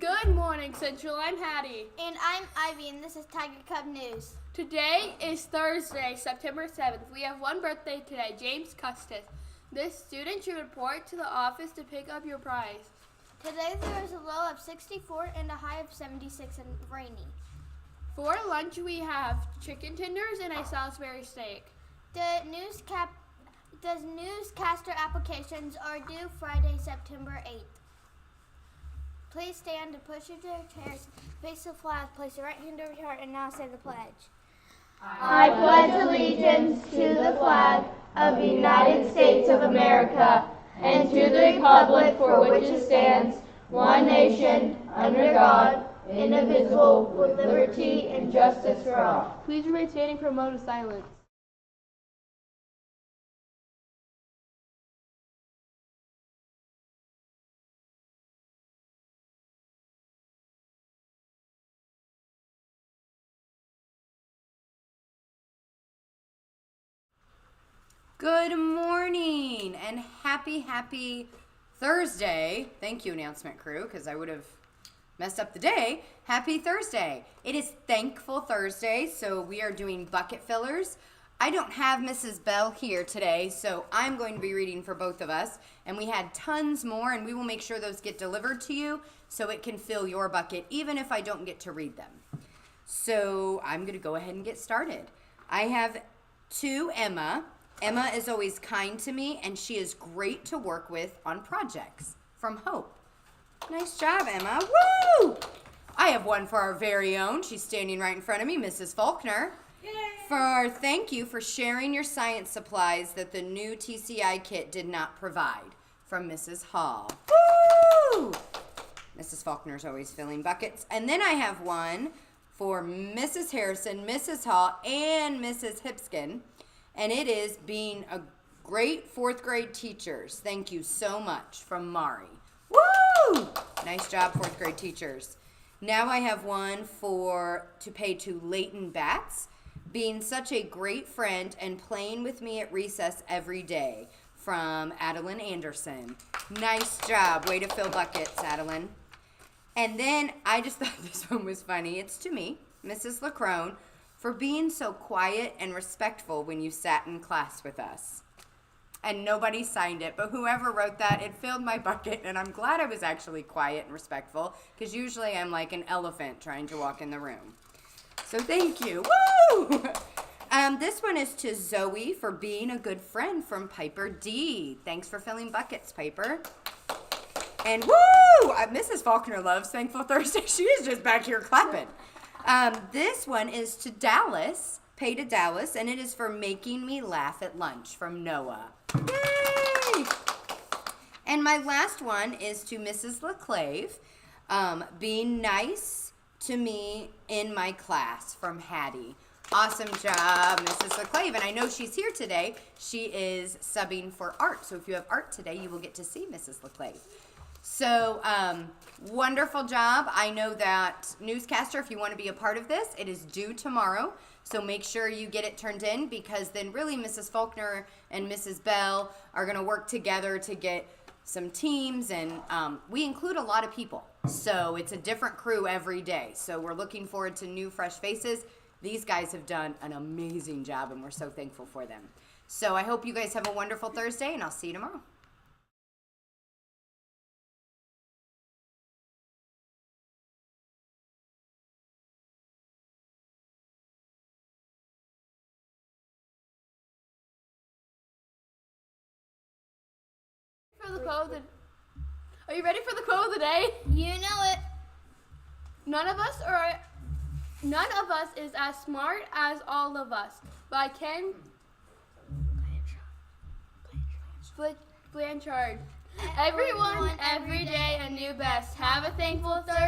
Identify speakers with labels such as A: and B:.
A: Good morning, Central. I'm Hattie.
B: And I'm Ivy, and this is Tiger Cub News.
A: Today is Thursday, September 7th. We have one birthday today, James Custis. This student should report to the office to pick up your prize.
B: Today there is a low of 64 and a high of 76 and rainy.
A: For lunch, we have chicken tenders and a Salisbury steak.
B: The newscaster applications are due Friday, September 8th. Please stand and push your chairs, face the flag, place your right hand over your heart, and now say the pledge.
C: I pledge allegiance to the flag of the United States of America and to the republic for which it stands, one nation, under God, indivisible, with liberty and justice for all.
A: Please remain standing for a moment of silence.
D: Good morning and happy Thursday. Thank you, announcement crew, because I would have messed up the day. Happy Thursday. It is Thankful Thursday, so we are doing bucket fillers. I don't have Mrs. Bell here today, so I'm going to be reading for both of us. And we had tons more, and we will make sure those get delivered to you so it can fill your bucket, even if I don't get to read them. So I'm going to go ahead and get started. I have to Emma. Emma is always kind to me, and she is great to work with on projects. From Hope. Nice job, Emma. Woo! I have one for our very own. She's standing right in front of me, Mrs. Faulkner. Yay! For our thank you for sharing your science supplies that the new TCI kit did not provide. From Mrs. Hall. Woo! Mrs. Faulkner's always filling buckets. And then I have one for Mrs. Harrison, Mrs. Hall, and Mrs. Hipskin. And it is being a great fourth grade teachers. Thank you so much, from Mari. Woo! Nice job, fourth grade teachers. Now I have one to pay to Leighton Batts, being such a great friend and playing with me at recess every day, from Adeline Anderson. Nice job. Way to fill buckets, Adeline. And then I just thought this one was funny. It's to me, Mrs. LaCrone, for being so quiet and respectful when you sat in class with us. And nobody signed it, but whoever wrote that, it filled my bucket, and I'm glad I was actually quiet and respectful, because usually I'm like an elephant trying to walk in the room. So thank you. Woo! This one is to Zoe for being a good friend, from Piper D. Thanks for filling buckets, Piper. And woo! Mrs. Faulkner loves Thankful Thursday. She is just back here clapping. This one is to Dallas, pay to Dallas, and it is for making me laugh at lunch, from Noah. Yay! And my last one is to Mrs. LaClave, being nice to me in my class, from Hattie. Awesome job, Mrs. LaClave. And I know she's here today. She is subbing for art. So if you have art today, you will get to see Mrs. LaClave. So, wonderful job. I know that newscaster, if you want to be a part of this, it is due tomorrow. So make sure you get it turned in, because then really Mrs. Faulkner and Mrs. Bell are going to work together to get some teams, and we include a lot of people. So it's a different crew every day. So we're looking forward to new, fresh faces. These guys have done an amazing job, and we're so thankful for them. So I hope you guys have a wonderful Thursday, and I'll see you tomorrow.
A: For the quote of the... Are you ready for the quote of the day?
B: You know it.
A: None of us is as smart as all of us. By Ken Blanchard. Everyone, every day, a new best. Have a thankful Thursday.